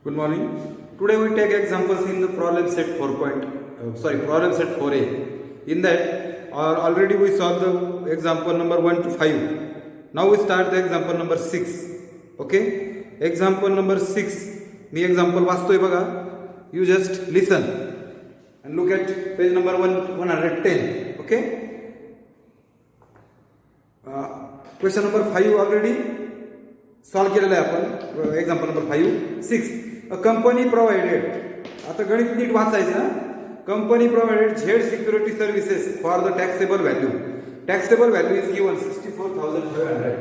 Good morning. Today we take examples in the problem set 4 problem set 4a. In that already we saw the example number 1 to 5. Now we start the example number 6. Okay? Example number 6. Me example वाचतोय बघा. You just listen and look at page number 110. Okay? Question number 5 already solve केलेलं आहे आपण. Example number 5. 6. A company provided, आता गणित नीट वाचायचं. Company provided Z security services for the taxable value. Taxable value is given 64,500.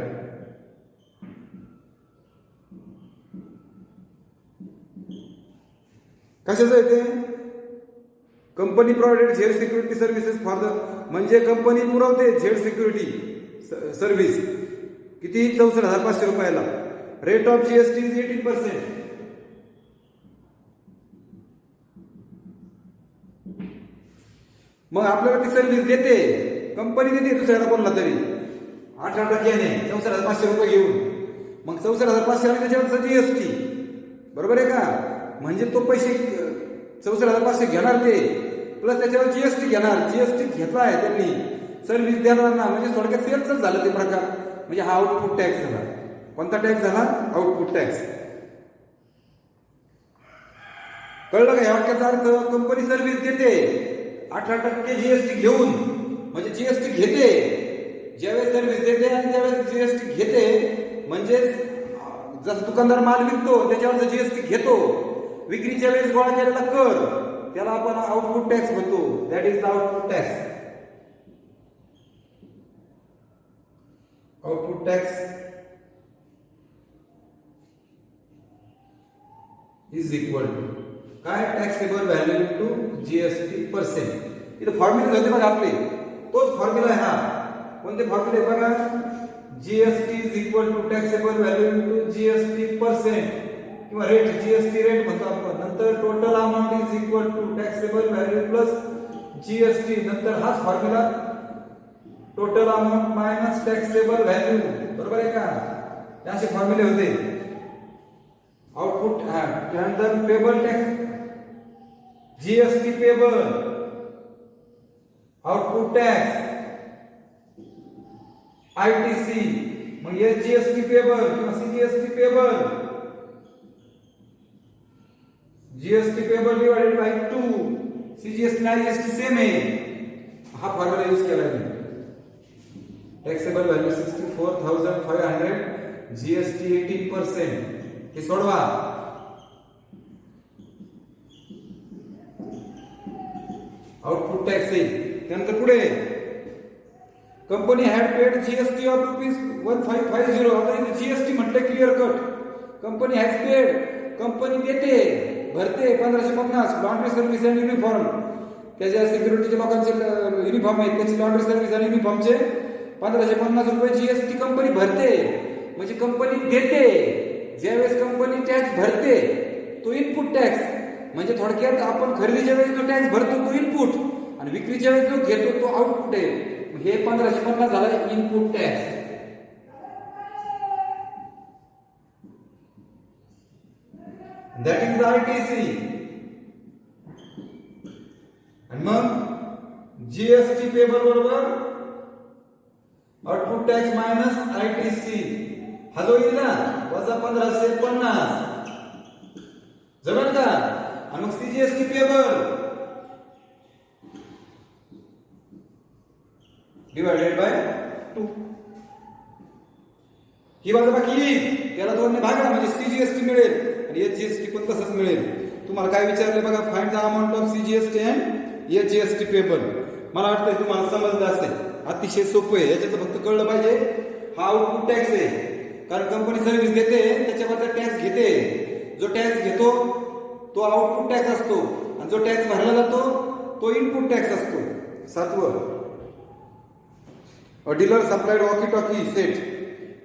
कशाचं आहे ते? Company provided Z security services for the, म्हणजे कंपनी पुरवते झेड सिक्युरिटी सर्व्हिस किती? 64,500 रुपयाला. Rate of GST is 18%. मग आपल्याला ती सर्व्हिस देते, कंपनी देते दुसऱ्याला कोणला तरी 18% 64,500 रुपये घेऊन. मग 64,500 आणि त्याच्यावरचा जीएसटी, बरोबर आहे का? म्हणजे तो पैसे 64,500 घेणार ते, प्लस त्याच्यावर जीएसटी घेणार. जीएसटी घेतला आहे त्यांनी, सर्व्हिस देणार ना, म्हणजे थोडक्यात सेल्सच झालं ते प्रकार. म्हणजे हा आउटपुट टॅक्स झाला. कोणता टॅक्स झाला? Output tax. कळलं का? या वाक्याचा अर्थ कंपनी सर्व्हिस देते 18% जीएसटी घेऊन, म्हणजे जीएसटी घेते ज्यावेळेस सर्व्हिस देते आणि त्यावेळेस जीएसटी घेते. म्हणजे जसं दुकानदार माल विकतो त्याच्यावरचा जीएसटी घेतो. विक्रीच्या वेळेस गोळा केलेला कर त्याला आपण आउटपुट टॅक्स म्हणतो. That is the output tax. Output tax is equal to काय? Taxable value into GST percent. इथं फॉर्म्युला होते बघा आपले, तोच फॉर्म्युला आहे हा. कोणते फॉर्म्युले बघा? GST is equal to taxable value into GST percent किंवा रेट, जीएसटी रेट म्हणतो आपण. नंतर total amount is equal to taxable value plus GST. नंतर हाच formula total amount minus taxable value, बरोबर आहे का? असे फॉर्म्युले होते. आउटपुट त्यानंतर payable tax, GST payable, output tax, ITC. मग हे जीएसटी पेबल किंवा CGST payable, GST payable divided by 2, CGST आणि आयजीएसटी सेम आहे. हा फॉर्म्युला यूज केला मी. Taxable value 64,500, GST 18%. हे सोडवा. आउटपुट टॅक्स आहे. त्यानंतर पुढे company had paid GST of ₹1550. आता जीएसटी म्हटलं clear cut. Company has paid, company देते, भरते 1550. लॉन्ड्री सर्व्हिस आणि युनिफॉर्म, त्याच्या सिक्युरिटीच्या लोकांचे युनिफॉर्म आहेत, त्याची लॉन्ड्री सर्व्हिस आणि युनिफॉर्मचे 1550 रुपये जीएसटी कंपनी भरते. म्हणजे कंपनी देते. ज्यावेळेस कंपनी टॅक्स भरते तो इनपुट टॅक्स. म्हणजे थोडक्यात आपण खरेदीच्या वेळेस जो टॅक्स भरतो तो इनपुट आणि विक्रीच्या वेळेस जो घेतो तो आउटपुट आहे. हे 1550 झाला input tax. That is the ITC. आणि मग जीएसटी पेबल बरोबर आउटपुट टॅक्स मायनस आयटीसी. हा जो येईल ना वजा 1550 जमेल का? आणि मग सीजीएसटी पेबल डिवायडेड बाय 2. ही बाजू बाकी येईल, त्याला 2 ने भागा म्हणजे सीजीएसटी मिळेल आणि एचजीएसटी पण तसंच मिळेल. तुम्हाला काय विचारले बघा? Find the amount of CGST and HGST payable. मला वाटतं तुम्हाला समजलं असेल. अतिशय सोपं आहे. याच्यात फक्त कळलं पाहिजे हा आउटपुट टॅक्स आहे. कारण कंपनी सर्व्हिस देते त्याच्याबद्दल टॅक्स घेते. जो टॅक्स घेतो तो आउटपुट टॅक्स असतो आणि जो टॅक्स भरला जातो तो इनपुट टॅक्स असतो. 7. Dealer supplied walkie talkie set.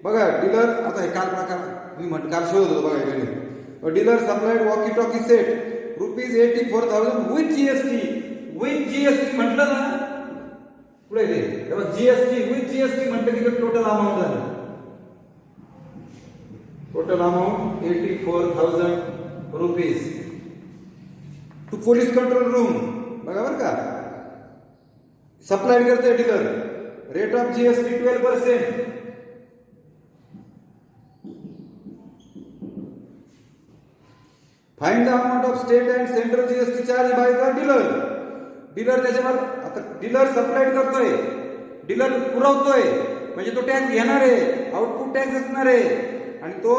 बघा डीलर, आता हे काल प्रकार मी काल शोधत होतो बघा. Dealer supplied walkie talkie set ₹84,000 with GST. With GST म्हटलं ना पुढे ते जीएसटी विथ जीएसटी म्हटलं की टोटल अमाऊंट झालं. Total amount 84,000 rupees to police control room. बघा बरं का, सप्लाय करते dealer. Rate of GST 12%. Find the amount of state and central GST charge by the dealer. Dealer त्याच्यावर, आता डीलर सप्लाय करतोय, डीलर पुरवतोय, म्हणजे तो टॅक्स घेणार आहे, आउटपुट टॅक्स असणार आहे, आणि तो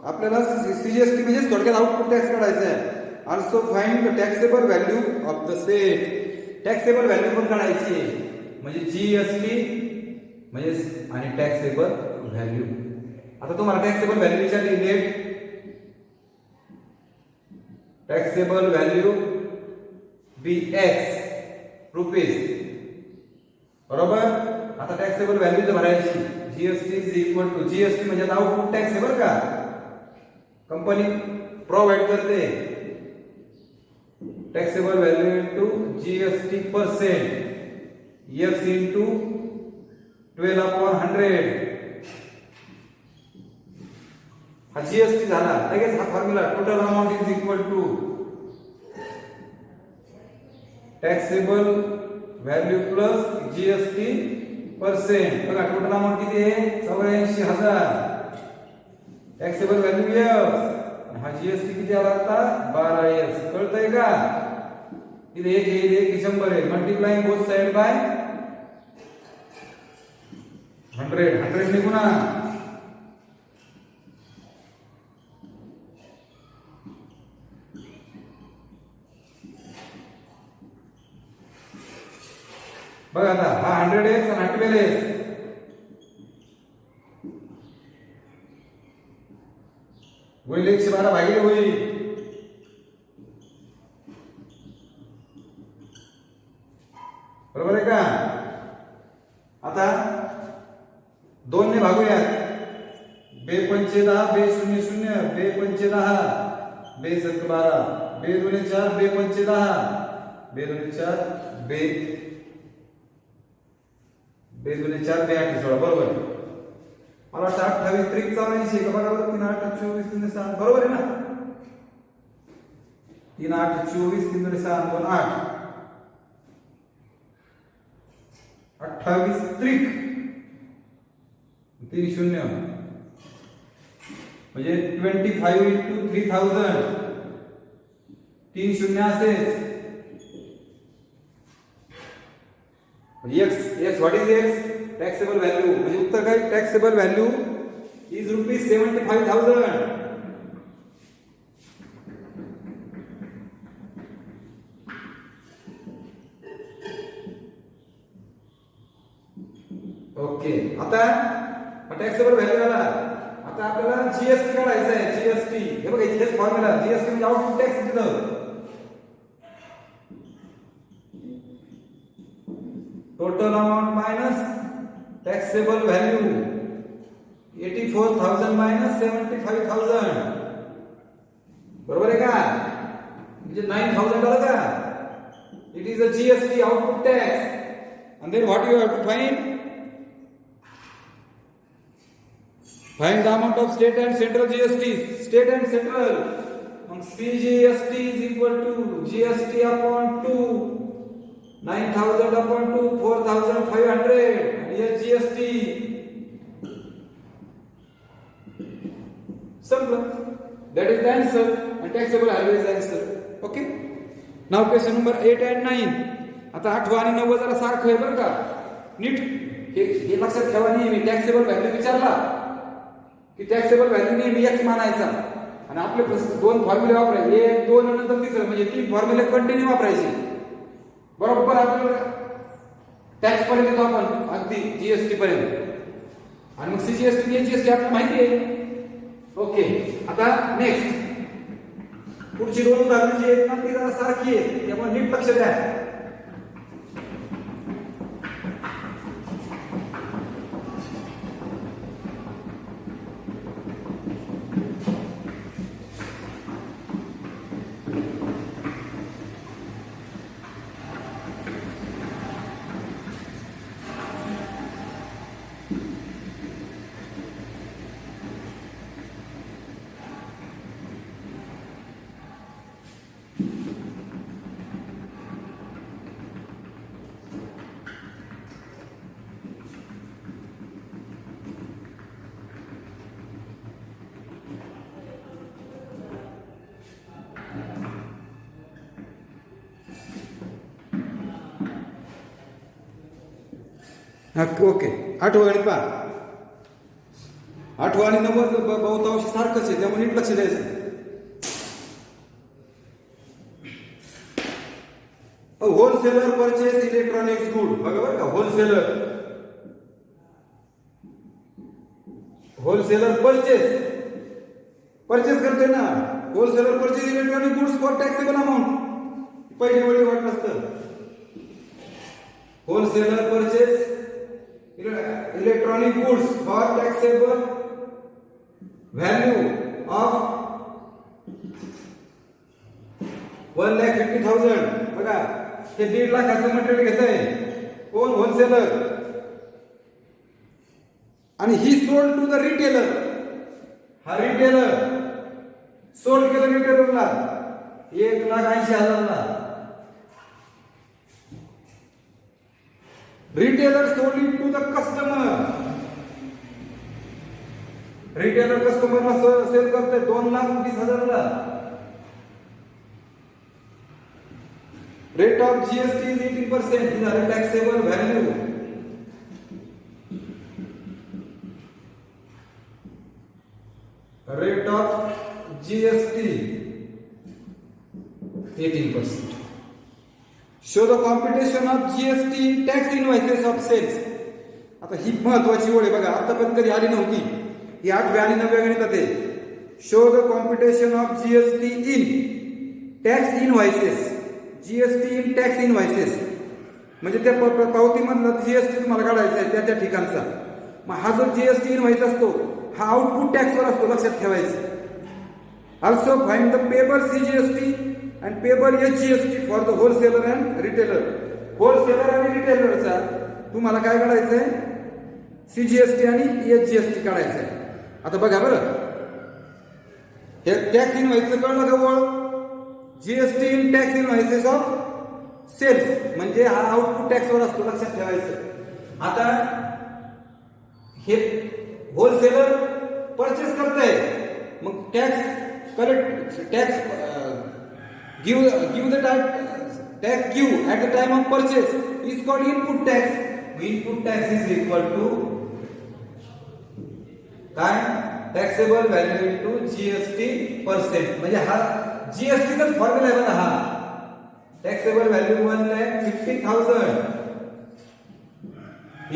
आपल्याला सीजीएसटी म्हणजे थोडक्यात आउटपुट टॅक्स काढायचा आहे. Also find the taxable value of the set. Taxable value पण काढायची आहे, म्हणजे जीएसटी म्हणजे आणि टॅक्सेबल व्हॅल्यू. आता तुम्हाला टॅक्सेबल व्हॅल्यू विचारली, net taxable value BX rupees, बरोबर. आता टॅक्सेबल व्हॅल्यू भरायची. GST is equal to, GST म्हणजे आउटपुट टॅक्स आहे बरं का, कंपनी प्रोव्हाइड करते. Taxable value into GST percent, X into 12/100. हा जीएसटी झाला. लगेच हा formula, total amount is equal to taxable value plus GST percent. बघा टोटल अमाउंट किती आहे, 84,000. टॅक्सेबल व्हॅल्यू X, हा जीएसटी किती आला आता, 12X. कळतंय का? इथे एक आहे, एक 100 आहे. मल्टिप्लाइंग बोथ साइड बाय 100 ने गुणा. बघा आता हा 100x आणि 12x. गुणिले 112 भागिले होईल. बरोबर आहे का? आता 2 ने भागूया. 2 पंचे 10, 2 शून्य शून्य, 2 पंचे 10, 2 सत्त 12, 2 दुने 4, 2 पंचे 10, 2 दुने 4, 2 दुने 4, 2 8 16. बरोबर. मला वाटतं 28 त्रिक 84 का बघा बरं. 3 8 24 3 6, बरोबर आहे ना. 3 8 24 3 6 2 8, 28 त्रिक 3 शून्य म्हणजे 25 इंटू 3000. 3 शून्य असेच. X what is X? Taxable value. म्हणजे उत्तर काय, taxable value is rupees 75,000. Okay. आता टॅक्सेबल व्हॅल्यू आला. आता आपल्याला जीएसटी काढायचा आहे. जीएसटी हे बघा, इथेच फॉर्म्युला. जीएसटी म्हणजे आउटपुट टॅक्स. तिथं total amount minus taxable value 84,000 minus 75,000. बरोबर आहे का? म्हणजे 9,000 आलं का? It is a GST output tax. and then what you have to find the amount of state and central GST. State and central, CGST is equal to GST upon 2, 9,000 upon 2, 4,500, and here GST. Simple. That is the answer, and taxable value is the answer. Okay. Now question number 8 and 9. आता 8 आणि 9 जरा सारखं आहे बरं का. नीट हे लक्षात ठेवा. नेहमी टॅक्सेबल व्हॅल्यू विचारला की टॅक्सेबल व्हॅल्यू नेहमी x मानायचा, आणि आपले 2 फॉर्म्युले वापरायचे. 1 2 आणि नंतर तिसरं, म्हणजे 3 फॉर्म्युले कंटिन्यू वापरायचे. बरोबर आपल्याला टॅक्स पर्यंत येतो आपण, अगदी जीएसटी पर्यंत. आणि मग सीजीएसटी आणि जीएसटी आपल्याला माहिती आहे. ओके. आता नेक्स्ट पुढची 2 उदाहरणं जी आहेत ना, ती जरा सारखी आहे, त्यामुळे नीट लक्ष द्या. ओके. आठवं गणित पहा. 8 आणि 9 बहुतांश सारखंच आहे, त्यामुळे नीट लक्ष द्यायचं. Wholesaler purchase electronics good. बघा बरं का, होलसेलर परचेस करते ना. Wholesaler purchase electronic goods for taxable amount. पहिली वेळी वाटलं असतं. Wholesaler purchase electronic goods for taxable value of 1,50,000. बघा, हे 1.5 लाखाचं मटेरियल घेत आहे कोण? होलसेलर. आणि he sold to the retailer. हा रिटेलर सोल्ड केलं रिटेलरला 1,80,000ला. Retailer sold it to the customer. Retailer कस्टमरला सेल करते 2,20,000ला. Rate of GST is 18%. ही झाली taxable value. Rate of GST 18%. Show the competition of GST in tax invoices of sales. आता ही महत्वाची ओळ आहे बघा, आतापर्यंत कधी आली नव्हती. ही 8व्या आणि 9व्या गणितात आहे. Show the competition of GST in tax invoices. GST in tax invoices म्हणजे त्या पावतीमधला जीएसटी तुम्हाला काढायचा आहे त्या ठिकाणचा. मग हा जो जीएसटी इनव्हॉइस असतो हा आउटपुट टॅक्सवर असतो, लक्षात ठेवायचं. Also find the payable CGST and payable HGST for the wholesaler and retailer. Wholesaler आणि रिटेलरचा तुम्हाला काय काढायचंय? सीजीएसटी आणि एचजीएसटी काढायचं आहे. आता बघा बरं, हे टॅक्स इनव्हॉइसचं कळलं का ओळ? GST in tax invoices of sales म्हणजे हा आउटपुट टॅक्सवर असतो, लक्षात ठेवायचं. आता हे होलसेलर परचेस करताय, मग tax collect give the tax give at the time of purchase is called input tax. Input tax is equal to काय? Taxable value into GST percent. म्हणजे हा जीएसटीचाच फॉर्म्युला आहे बघा. हा टॅक्सेबल व्हॅल्यू 1,50,000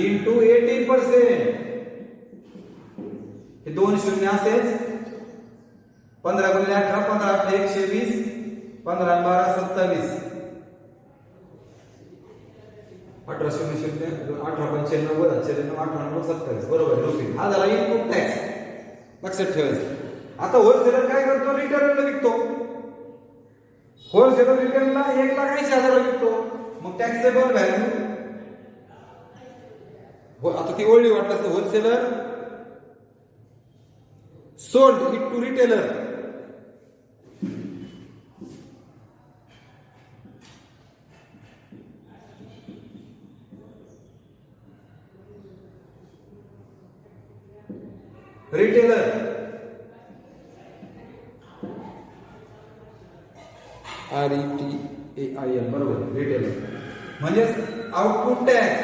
इंटू 18%. हे 2 शून्य असेल. 15 गुणिले 18 15 8 120 15 12 27 18 शून्य शून्य 18 95 94 27 बरोबर रुपये. हा झाला इनपुट टॅक्स, लक्षात ठेवायचं. आता होलसेलर काय करतो? रिटेलरला विकतो. होलसेलर रिटेलरला 1,80,000ला विकतो. मग टॅक्सेबल व्हॅल्यू आता ती ओळली वाटलं असतं. Wholesaler sold it to retailer. Retailer RETAIL बरोबर. रिटेलर म्हणजे आउटपुट टॅक्स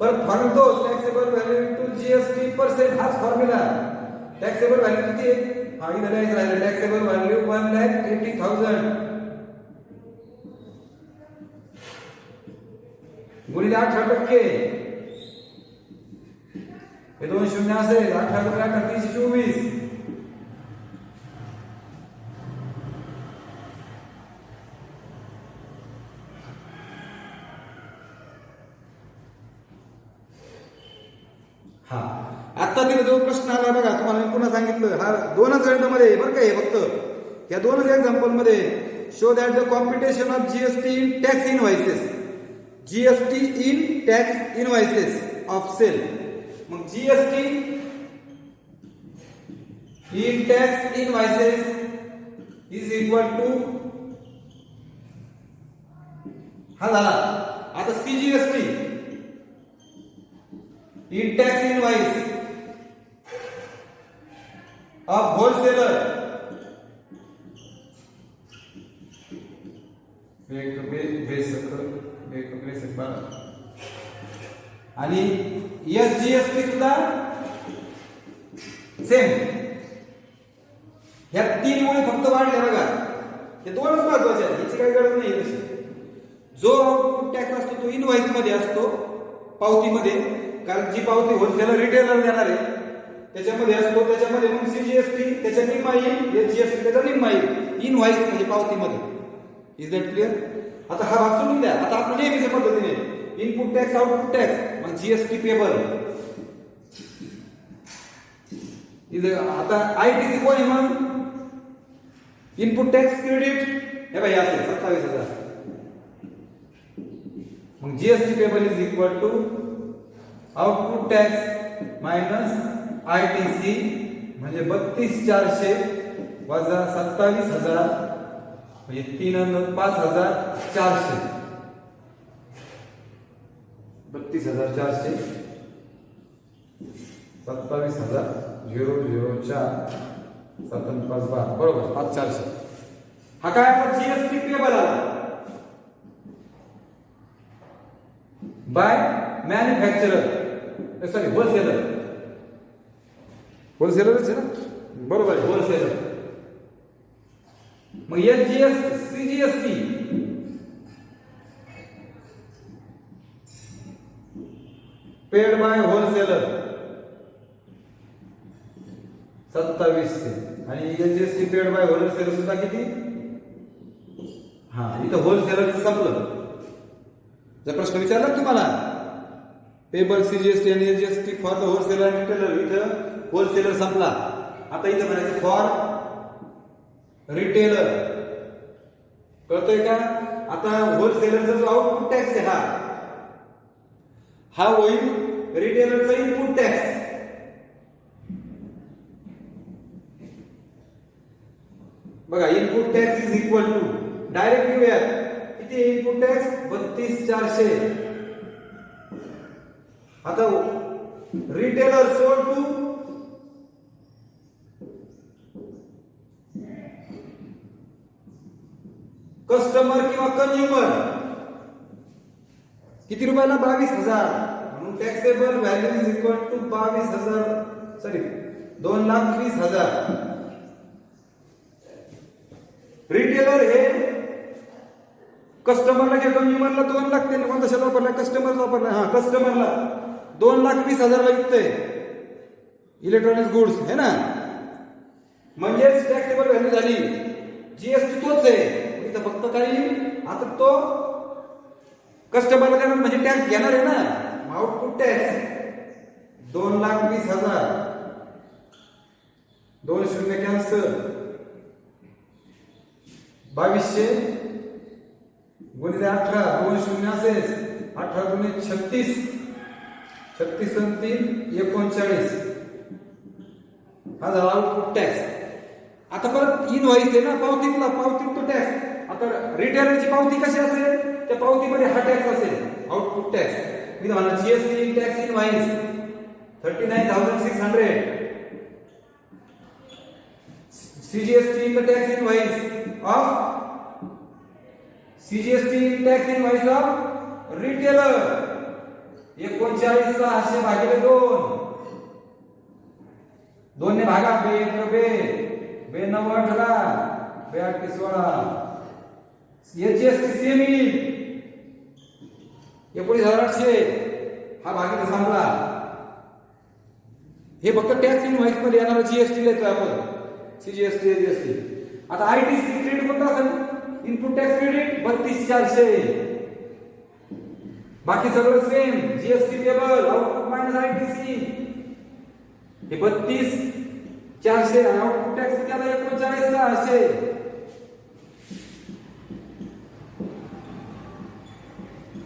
परत formula taxable value into GST percent. हाच फॉर्म्युला. टॅक्सेबल व्हॅल्यू किती आहे? हा इथे द्यायचं राहिलं. टॅक्सेबल व्हॅल्यू 1,80,000 गुणिले 18%. हे 2 शून्य असेल. 18 गुणिले 18 324. हा आता तिथे जो प्रश्न आला बघा, तुम्हाला मी पुन्हा सांगितलं. हा 2च गणितामध्ये बरं का हे फक्त या 2च एक्झाम्पल मध्ये. Show that the competition of GST in tax invoices. GST in tax invoices of sale. मग GST in tax invoices is equal to हा झाला. आता CGST in tax invoice of wholesaler आणि एसजीएसटी सुद्धा सेम. ह्या तीन मुळे फक्त वाढले बघा. हे दोनच महत्वाचे आहेत, याची काही गरज नाही तशी. जो आउटपुट टॅक्स असतो तो इनव्हॉइस मध्ये असतो, पावतीमध्ये, कारण जी पावती होलसेलर रिटेलर देणार आहे त्याच्यामध्ये असतो. त्याच्यामध्ये मग सीजीएसटी त्याच्या निम्मा येईल, एसजीएसटी त्याचा निम्मा येईल इनव्हॉइस म्हणजे पावतीमध्ये. Is that clear? आता हा भाग सोडून द्या. आता आपण नेहमीच्या पद्धतीने इनपुट टॅक्स आउटपुट टॅक्स मग जीएसटी पेबल. आता आयटीसी कोण आहे मग? इनपुट टॅक्स क्रेडिट हे भाई असेल 27,000. मग GST payable is equal to output tax minus ITC म्हणजे 32,400 वजा 27,000 म्हणजे 5,400. 32,400 27,000 004 बरोबर 5,400. हा काय आपला जीएसटी पेबल आला बाय मॅन्युफॅक्चरर, सॉरी होलसेलर. होलसेलरच आहे ना, बरोबर आहे होलसेलर. मग सीजीएसटी पेड बाय होलसेलर 2700 आणि एसजीएसटी पेड बाय होलसेलर सुद्धा किती? हा इथं होलसेलरचं संपलं. जर प्रश्न विचारला तुम्हाला पेबल सीजीएसटी आणि एसजीएसटी फॉर द होलसेलर आणि रिटेलर, इथं होलसेलर संपला. आता इथं म्हणायचं फॉर रिटेलर. कळतंय का? आता होलसेलरचा जो आउटपुट टॅक्स आहे हा होईल रिटेलरचा इनपुट टॅक्स. बघा input tax is equal to direct घेऊया किती इनपुट टॅक्स 32,400. आता रिटेलर सोल्ड टू कस्टमर किंवा कंझ्युमर किती रुपयाला? 22,000. म्हणून taxable value is equal to 22,000 sorry 2,20,000. Retailer हे कस्टमरला किंवा कंझ्युमरला 2 लाख त्याने कोणता शब्द वापरला? कस्टमर वापरला. हा कस्टमरला 2,20,000 ला विकतोय इलेक्ट्रॉनिक्स गुड्स है ना. म्हणजेच टॅक्सेबल व्हॅल्यू झाली. जीएसटी तोच आहे, इथं फक्त काही आता तो कस्टमरला देणार म्हणजे टॅक्स घेणार आहे ना. आउटपुट टॅक्स 2,20,000 2 शून्य कॅन्सल 2200 गुणिले 18 2 शून्य असेल 18 गुणिले 36 36 आणि 3 39 हा झाला आउटपुट टॅक्स. आता परत इनव्हॉइस आहे ना, पावतीतला पावतीत तो टॅक्स. आता रिटेलरची पावती कशी असेल? त्या पावतीमध्ये हा टॅक्स असेल आउटपुट टॅक्स. मी म्हणा GST tax invoice 39,600 CGST in the tax invoice of CGST tax invoice of retailer 39,600 भागिले 2 ने भागा बे 9 18 बे 8 16 एसजीएसटी सेम येईल 19,800 हा भागिले संपला. हे फक्त टॅक्स इनव्हॉइस मध्ये येणारा जीएसटी लिहितोय आपण सीजीएसटी एसजीएसटी. आता आयटीसी क्रेडिट कोणता असेल? Input tax credit 32,400. बाकी सगळं same. GST payable output minus ITC हे 32,400 आउटपुट टॅक्स किती आला? 39,600.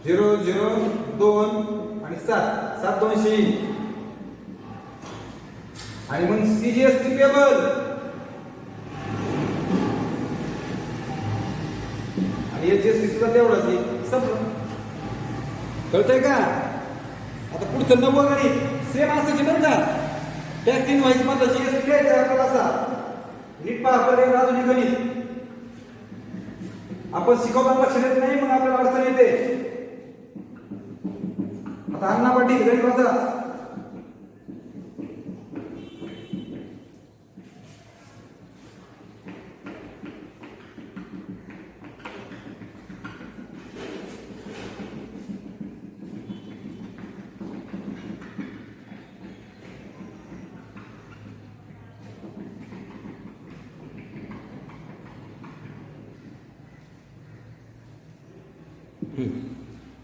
0 0 2 आणि 7 7,200 आणि मग सीजीएसटी पेबल जीएसटी सुद्धा तेवढंच आहे, संपलं. कळतंय का? आता पुढचं 9वं गणित सेम असंच बरं का. टॅक्स इनव्हॉइस मधला जीएसटी घ्यायचा आपल्याला असा. नीट पहा आपल्याला आधुनिक गणित आपण शिकवताना लक्ष देत नाही, मग आपल्याला अडचण येते. आता अण्णा पाटील गणित वाचा.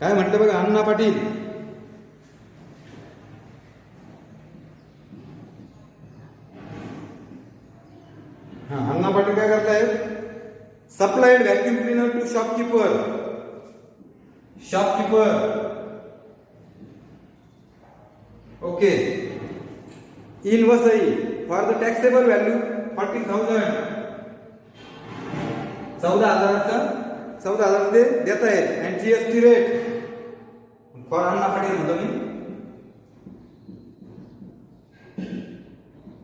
काय म्हटलं बघा अण्णा पाटील. अण्णा पाटील काय करतायत? Supplied vacuum cleaner to shopkeeper. Okay. In Vasai for the taxable value 40,000. 14,000 ते देत आहेत. And GST rate for Anna Patil म्हणतो मी.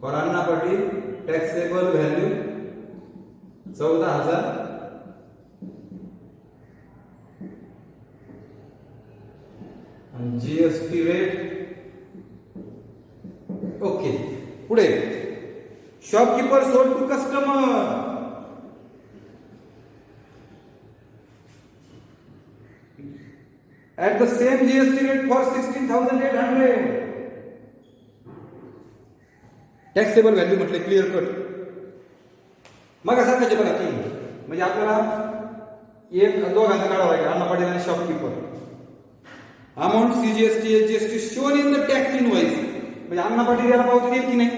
For Anna Patil taxable value 14,000 आणि जीएसटी रेट. ओके. पुढे shopkeeper sold to customer. At the same GST rate for 16,800. Taxable value म्हटले clear cut. मग असं कसे बघा तुम्ही, म्हणजे आपल्याला दोघांचा काढावा लागेल, अण्णा पाटील आणि shopkeeper. Amount CGST HGST shown in the tax invoice. म्हणजे अण्णा पाटील याला पावती देईल की नाही,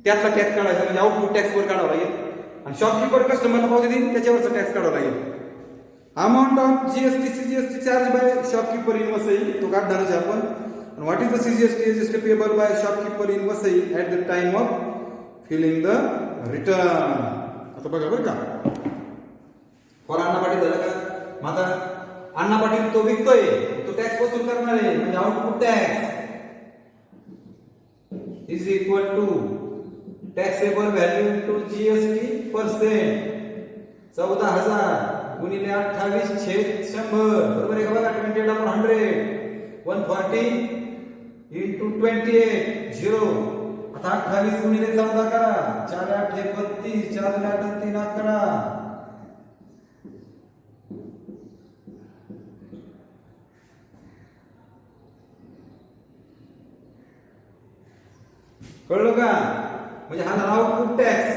त्यातला टॅक्स काढायचा, म्हणजे आउटपुट टॅक्स वर काढावा लागेल. आणि शॉपकीपर कस्टमरला पावती देईल त्याच्यावरचा टॅक्स काढावा लागेल. Amount of GST CGST charge by shopkeeper in Vasai तो काढणारच आहे आपण. What is the CGST SGST payable by shopkeeper in Vasai at the time of filing the return. आता बघा बरं का. फॉर अण्णा पाटील झालं का. मग आता अण्णा पाटील तो विकतोय, तो टॅक्स वसूल करणार आहे, म्हणजे output tax is equal to taxable value to GST percent. 14,000 गुणिले 28/100 बरोबर आहे का बघा. 20/100 140 into 28 0. आता 28 गुणिले 14 करा. 4 8 32 4 8 3 11. कळलं का. म्हणजे हा झाला output tax.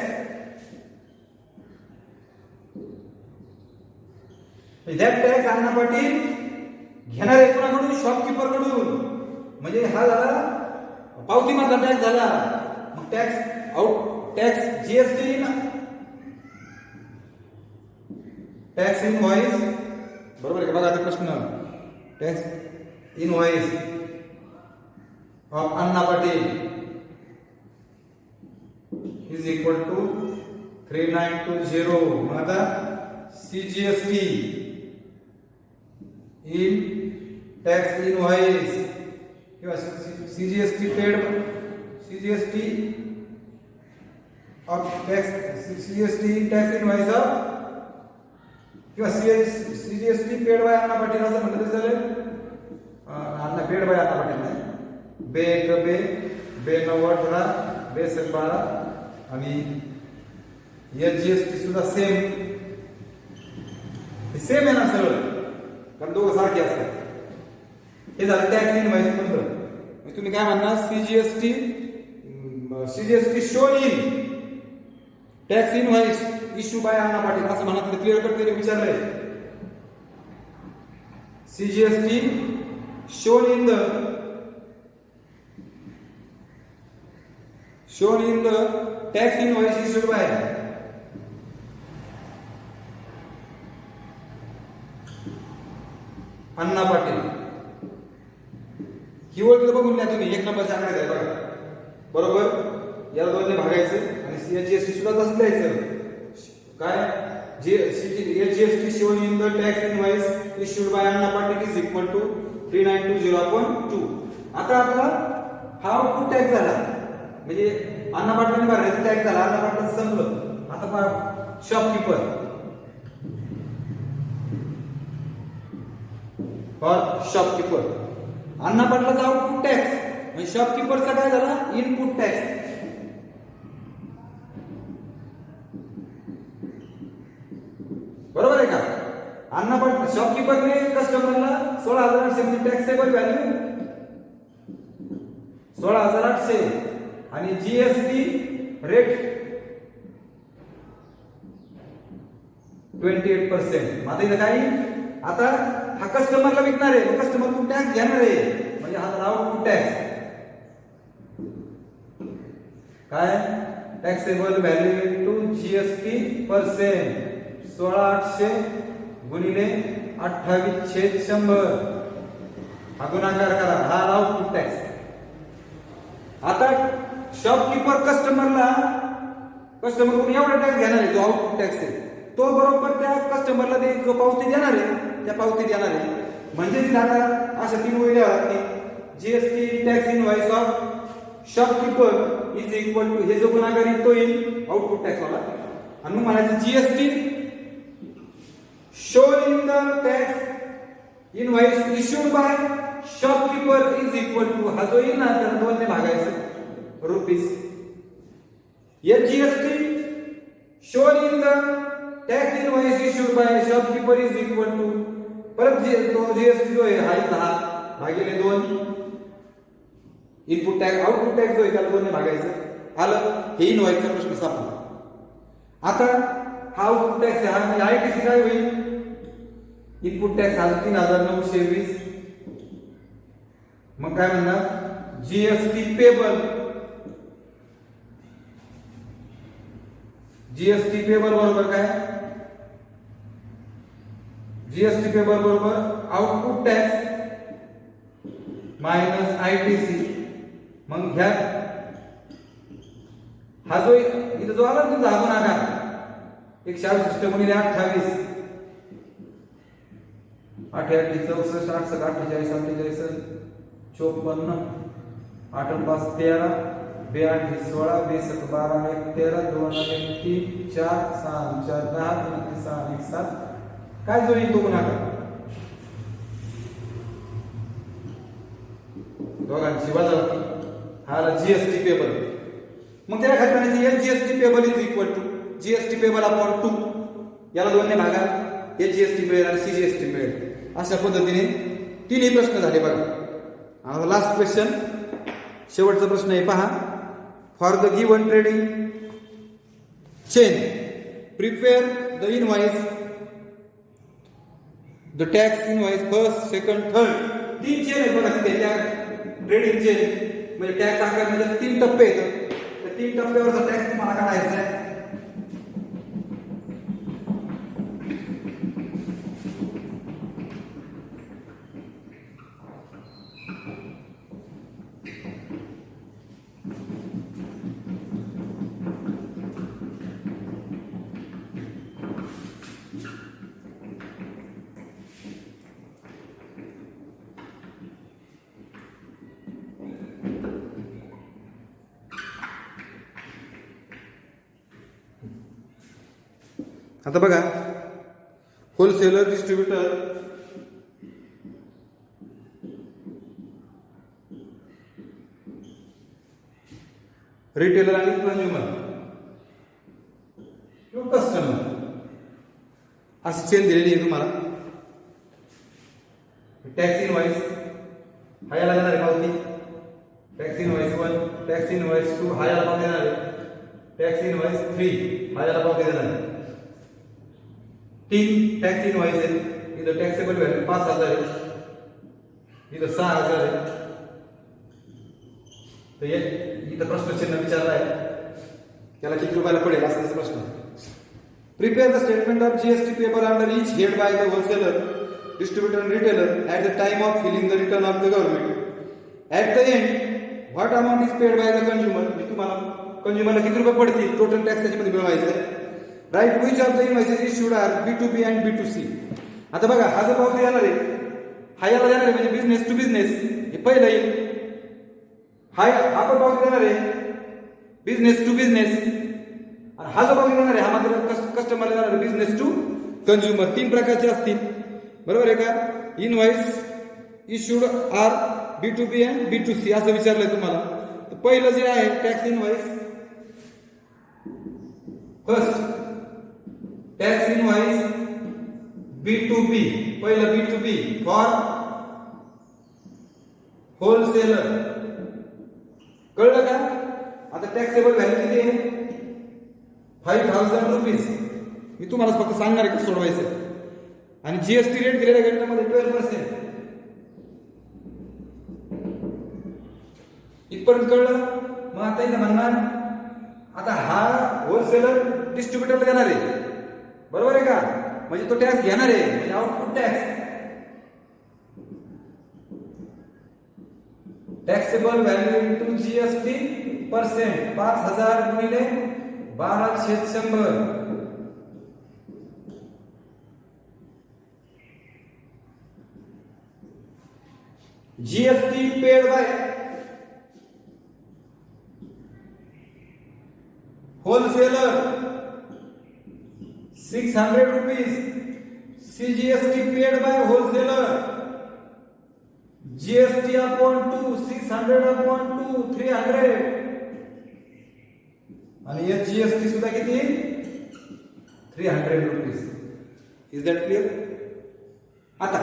That tax Anna Patil घेणार आहे कोणाकडून, शॉपकीपर कडून. म्हणजे हा झाला पावती मधला टॅक्स झाला. मग टॅक्स जीएसटी टॅक्स इनव्हॉइस बरोबर आहे का बघा. आता प्रश्न tax invoice of Anna Patil is equal to 3920. मग आता सीजीएसटी in tax invoice किंवा CGST paid CGST of tax CGST in tax invoice किंवा CGST paid by Anna Patil असं म्हटलं तरी चालेल. अण्णा पेड बाय अण्णा पाटील नाही. बे 90 बे 12 आणि एचजीएसटी सुद्धा सेम आहे ना सगळं, कारण दोघं सारखे असतात. हे झालं टॅक्स इनव्हॉइस बद्दल. तुम्ही काय म्हणणार CGST shown in tax invoice issue by Anna Patil असं म्हणा. क्लिअर कट केले विचारले. CGST shown in the tax invoice issued by Anna Patil. ही ओळख बघून घ्या तुम्ही. 1 नंबरच्या आकडे आहे बघा बरोबर. याला 2 ने भागायचं आणि सीजीएसटी सुद्धा तसं द्यायचं. काय GST shown in the tax invoice issued by Anna Patil is equal to 3920/2. आता आपला हा आउटपुट टॅक्स झाला, म्हणजे अन्ना पाटलांनी भरण्याचा टॅक्स झाला, अन्ना पाटलाचं संपलं. आता पहा शॉपकीपर अन्ना पाटलाचा आउटपुट टॅक्स म्हणजे शॉपकीपरचा काय झाला इनपुट टॅक्स. बरोबर आहे का? अन्ना पाटला शॉपकीपरने कस्टमरला 16,800 म्हणजे टॅक्सेबल व्हॅल्यू 16,800 आणि जीएसटी रेट 28%. आता इथं काही आता हा कस्टमरला विकणार आहे, कस्टमर तू टॅक्स घेणार आहे म्हणजे हा आउटपुट टॅक्स काय taxable value to GST percent 16,800 गुणिले 28/100 हा गुणाकार करा, हा आउटपुट टॅक्स. आता शॉपकीपर कस्टमरकडून एवढा टॅक्स घेणार आहे जो आउटपुट टॅक्स आहे, तो बरोबर त्या कस्टमरला ते जो पावती देणार आहे त्या पावती देणार आहे. म्हणजे आता अशा 3 वळी आहेत. GST tax invoice of shopkeeper is equal to हे जो गुणाकार येतो येईल आउटपुट टॅक्स वाला, आणि मग म्हणायचं GST shown in the tax invoice issued by shopkeeper is equal to हा जो येईल ना त्याला 2 ने भागायचं रुपीज. हे GST shown in the tax invoice issued by shopkeeper is equal to परत तो जीएसटी जो आहे हा 10 भागिले 2 इनपुट टॅक्स आउटपुट टॅक्स जो आहे त्याला 2 ने भागायचं आलं. हे इनवॉइसचा प्रश्न सापडला. आता हा आउटपुट टॅक्स हा म्हणजे आयटीसी काय होईल इनपुट टॅक्स हा 3,920. मग काय म्हणणार जीएसटी पेबल बरोबर काय जीएसटी पेबल बरोबर आउटपुट टॅक्स मायनस आयटीसी. मग घ्या हा जो इथं जो आला तुमचा हा गुणाकार 168 गुणिले 28 8 8 64 8 7 48 48 54 8 5 13 2 8 16 20 12 1 13 2 1 3 4 6 4 10 3 6 1 7 काय जो येतो गुणाकार दोघांची वजाबाकी हा जीएसटी पेबल. मग त्याला खाली म्हणायचं L GST payable is equal to GST payable upon 2 याला 2 ने भागा एल जीएसटी मिळेल आणि सीजीएसटी मिळेल. अशा पद्धतीने 3 प्रश्न झाले बघा. आता लास्ट क्वेश्चन शेवटचा प्रश्न आहे पहा. For the given trading chain prepare the invoice the tax invoice first second third. 3 chain आहे बघा तिथे त्या ट्रेडिंग चेन म्हणजे टॅक्स आकारण्याचे 3 टप्पे आहेत. त्या 3 टप्प्यावरचा टॅक्स तुम्हाला काढायचा आहे. आता बघा होलसेलर डिस्ट्रीब्युटर रिटेलर आणि कंझ्युमर किंवा कस्टमर अशी चेन दिलेली आहे तुम्हाला. टॅक्स इनवॉइस हा याला देणार आहे पावती टॅक्स इनवॉइस 1 टॅक्स इनवॉइस 2 हा याला पावती देणार आहे टॅक्स इनवॉइस 3 हा याला पावती देणार आहे. 3 टॅक्स इनवॉइस आहे. इथं टॅक्सेबल व्हॅल्यू 5,000 आहे इथं 6,000 आहे. तर इथं प्रश्नचिन्ह विचारला आहे त्याला किती रुपयाला पडेल असा प्रश्न. Prepare the statement of GST payable under each head by the wholesaler distributor and retailer at the time of filling the return of the government. At the end, what amount is paid by the consumer? तुम्हाला कंझ्युमरला किती रुपये पडतील total tax त्याच्यामध्ये मिळवायचं आहे. Write which of the invoices issued are B2B and B2C. आता बघा हा जो पावती देणार आहे हा याला देणार आहे म्हणजे बिझनेस टू बिझनेस हे पहिलं येईल. हा पण पावती देणार आहे बिझनेस टू बिझनेस आणि हा जो पावती देणार आहे हा मात्र कस्टमरला देणार आहे बिझनेस टू कंझ्युमर. 3 प्रकारचे असतील बरोबर आहे का. Invoice issued are B2B and B2C असं विचारलंय तुम्हाला. तर पहिलं जे आहे tax invoice first tax invoice B2B पहिलं B2B फॉर होलसेलर. कळलं का. आता टॅक्सेबल व्हॅल्यू किती आहे 5,000 रुपीज. मी तुम्हाला फक्त सांगणार आहे कसं सोडवायचं. आणि जीएसटी रेट दिलेल्या गणितामध्ये 12%. इथपर्यंत कळलं. मग आता इथं म्हणणार आता हा होलसेलर डिस्ट्रीब्युटरला देणार आहे बरोबर आहे का. म्हणजे तो टॅक्स घेणार आहे म्हणजे output tax. Taxable value into GST percent 5,000 गुणिले 12/100. GST paid bye wholesaler 600 rupees. CGST paid by wholesaler GST upon 2 600 upon 2 300 आणि या GST सुद्धा किती 300 रुपीज. Is that clear. आता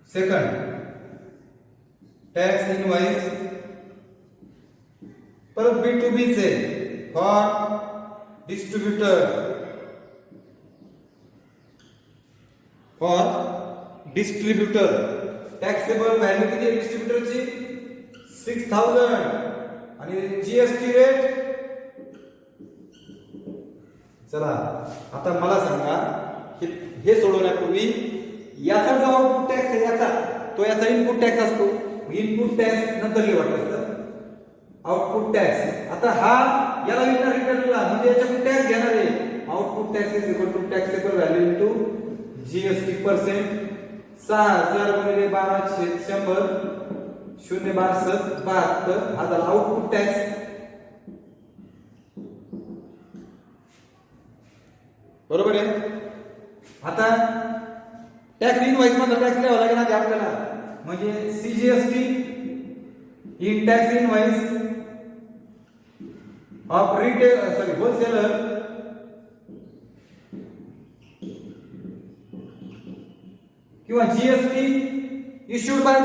सेकंड टॅक्स इनव्हॉइस परत B2B say for distributor taxable value किती आहे डिस्ट्रीब्युटरची 6,000 आणि जीएसटी रेट. चला आता मला सांगा हे सोडवण्यापूर्वी याचा जो आउटपुट टॅक्स आहे याचा इनपुट टॅक्स असतो. इनपुट टॅक्स नंतर लिहावं असतं आउटपुट टॅक्स. आता हा याला विकणार रिटर्नला म्हणजे याच्याकडून टॅक्स घेणार आहे. Output tax is equal to taxable value into GST percent 6,000 गुणिले 12/100 0.6272 हा झाला आउटपुट टॅक्स. बरोबर आहे. आता टॅक्स इनव्हॉइस मधला टॅक्स लिहावा लागेल ना आपल्याला म्हणजे CGST in tax invoice of wholesaler किंवा GST issued by the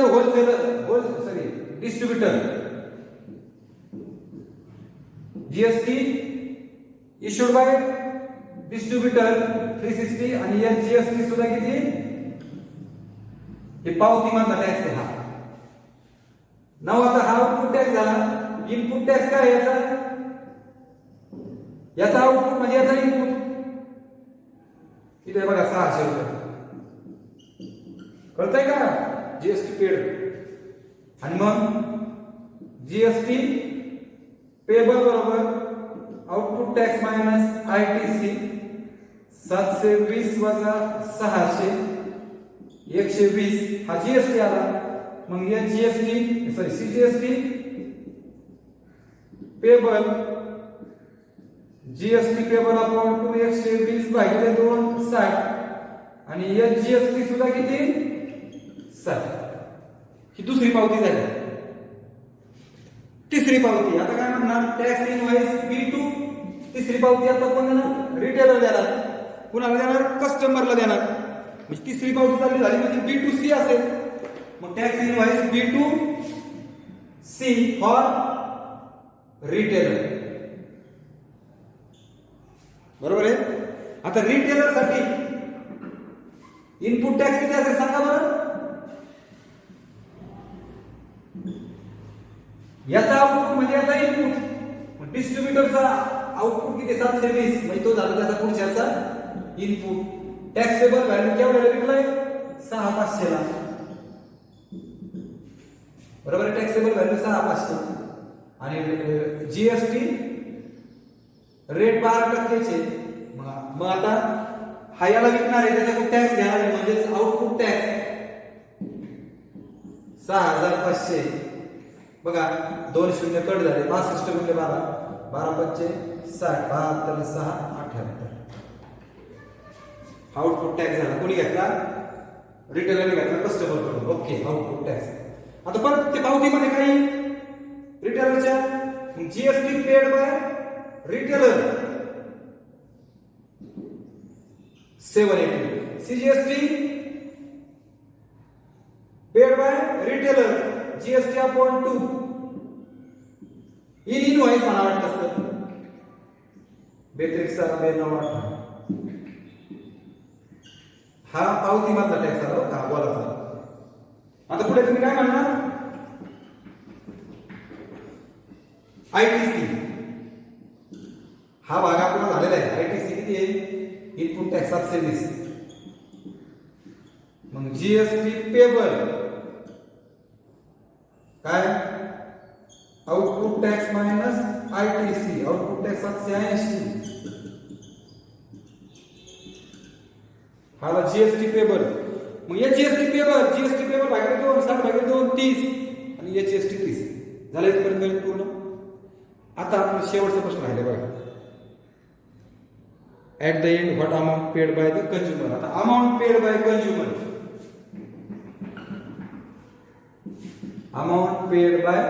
distributor. GST issued by distributor 360 आणि या जीएसटी सुद्धा किती हे पावती मधला टॅक्स आहे हा. नाव आता हा आउटपुट टॅक्स झाला. इनपुट टॅक्स काय याचा आउटपुट म्हणजे याचा इनपुट इथे बघा 600 रुपये. कळतंय का जीएसटी पेड. आणि मग जीएसटी पेबल बरोबर आउटपुट टॅक्स मायनस आयटीसी 720 वजा 600 120 हा जीएसटी आला. मग या GST CGST payable GST payable upon 2 120 भागिले 2 60 आणि या जीएसटी सुद्धा किती 60. ही दुसरी पावती झाली. तिसरी पावती आता काय म्हणणार टॅक्स इनव्हॉइस B2. तिसरी पावती आता कोण देणार रिटेलर देणार. कुणाला देणार कस्टमरला देणार. म्हणजे तिसरी पावती चालली झाली म्हणजे B2C असेल. मग tax invoice B2C for retailer. बरोबर आहे. आता रिटेलर साठी इनपुट टॅक्स किती असेल सांगा बरं. याचा आउटपुट म्हणजे याचा इनपुट. डिस्ट्रीब्युटरचा आउटपुट किती 720 म्हणजे तो झाला त्याचा पुढच्याचा इनपुट. टॅक्सेबल व्हॅल्यू केवढ्याला विकलाय 6,500 ला. बरोबर. टॅक्सेबल व्हॅल्यू 6,500 आणि जीएसटी रेट 12%चे. मग आता हा याला विकणार आहे त्याच्याकडून टॅक्स घ्यायला आहे म्हणजे आउटपुट टॅक्स 6500. बघा 2 शून्य कट झाले 65 गुणिले 12 12 पंचे 60 72 6 78. आउटपुट टॅक्स झाला. कोणी घेतला? रिटेलरने घेतला कस्टमर कडून. Okay output tax. आता परत ते पावतीमध्ये काही रिटेलरच्या GST paid by retailer 780. CGST paid by retailer GST upon 2 in invoice मला वाटत असतं 32,918. हा पावती मधला टॅक्स आला का बोला. आता पुढे तुम्ही काय म्हणणार? आयटीसी हा भाग आपला झालेला आहे. आयटीसी किती आहे? Input tax 720. मग जीएसटी पेबल काय? Output tax minus ITC. Output tax 780. हा जीएसटी पेबल. मग या जीएसटी पेबल भागिले 2 60 भागिले 2 30 आणि या जीएसटी 30 झाले. इथपर्यंत पूर्ण. आता आपण शेवटचा प्रश्न राहिले बघा. At the end what amount paid by the consumer. आता amount paid by consumer, amount paid by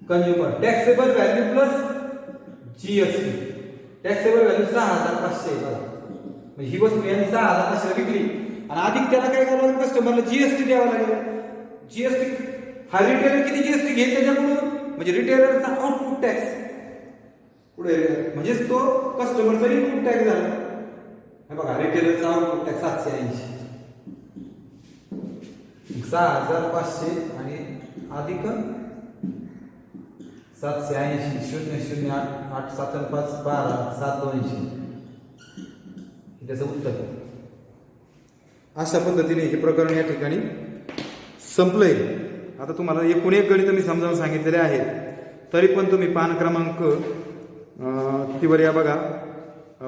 consumer taxable value plus GST. Taxable value 6500. ही वस्तू यांनी 6500 विकली आणि अधिक त्याला काय करावं लागेल? कस्टमरला जीएसटी द्यावा लागेल. जीएसटी हा रिटेलर किती जीएसटी घेईल त्याच्याकडून म्हणजे रिटेलरचा आउटपुट टॅक्स पुढे म्हणजेच तो कस्टमरचा इनपुट टॅक्स झाला. हे बघा रिटेलरचा आउटपुट टॅक्स 780. 6500 आणि अधिक 780 00 8 7 5 12 7280. त्याचं उत्तर. अशा पद्धतीने हे प्रकरण या ठिकाणी संपलंय. आता तुम्हाला एकूण एक गणित मी समजावून सांगितलेले आहेत तरी पण तुम्ही पान क्रमांक कितीवर या बघा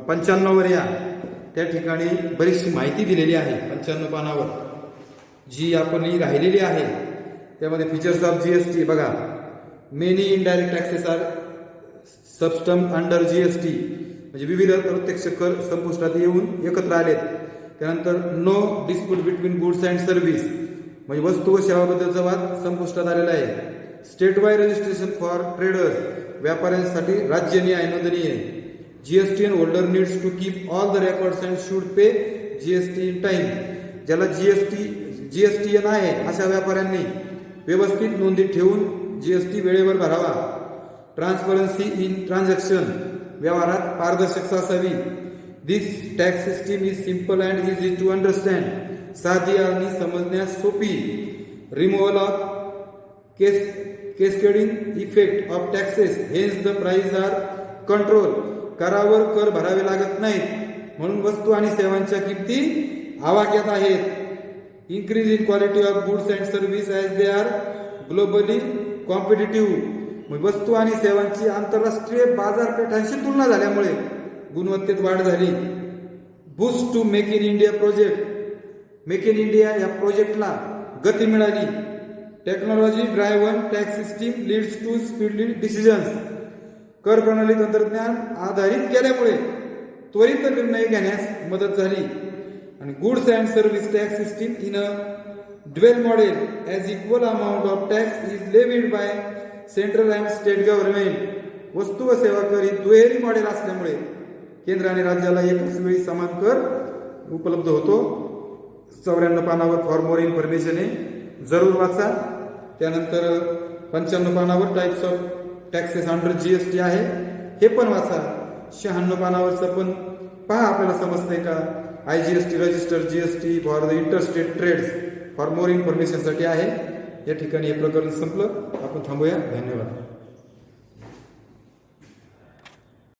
95 वर या. त्या ठिकाणी बरीचशी माहिती दिलेली आहे 95 पानावर जी आपण राहिलेली आहे. त्यामध्ये फीचर्स ऑफ जीएसटी बघा. Many indirect taxes are subsumed under GST म्हणजे विविध प्रत्यक्ष कर संपुष्टात येऊन एकत्र आलेत. त्यानंतर no dispute between goods and service म्हणजे वस्तू व सेवाबद्दलचा वाद संपुष्टात आलेला आहे. State wide registration for traders व्यापाऱ्यांसाठी राज्य न्याय नोंदणी आहे. GSTN holder needs to keep all the records and should pay GST in time. ज्याला जीएसटीएन आहे अशा व्यापाऱ्यांनी व्यवस्थित नोंदी ठेवून जीएसटी वेळेवर भरावा. ट्रान्सपरन्सी इन ट्रान्झॅक्शन व्यवहारात पारदर्शकता असावी. This tax system is simple and easy to understand. साधी आणि समजण्यास सोपी. Removal of cascading effect of taxes hence the price are control. करावर कर भरावे लागत नाहीत म्हणून वस्तू आणि सेवांच्या किमती आवाक्यात आहेत. Increase in quality of goods and service as they are globally competitive. वस्तू आणि सेवांची आंतरराष्ट्रीय बाजारपेठांशी तुलना झाल्यामुळे गुणवत्तेत वाढ झाली. Boost to make in India project. Make in India या प्रोजेक्टला गती मिळाली. Technology driven tax system leads to speedly decisions. कर प्रणाली तंत्रज्ञान आधारित केल्यामुळे त्वरित निर्णय घेण्यास मदत झाली. आणि goods and service tax system in a dual model as equal amount of tax is levied by central and state government. वस्तू व सेवा कर ही दुहेरी मॉडेल असल्यामुळे केंद्र आणि राज्याला एकाच वेळी समान कर उपलब्ध होतो. 94 पानावर फॉर मोर इन्फॉर्मेशन आहे जरूर वाचा. त्यानंतर 55 पानावर types of taxes under GST आहे हे पण वाचा. 96 पानावरचं पण पहा आपल्याला समजतंय का. IGST register GST for the interstate trades for more इन्फॉर्मेशनसाठी आहे. या ठिकाणी हे प्रकरण संपलं. आपण थांबूया. धन्यवाद.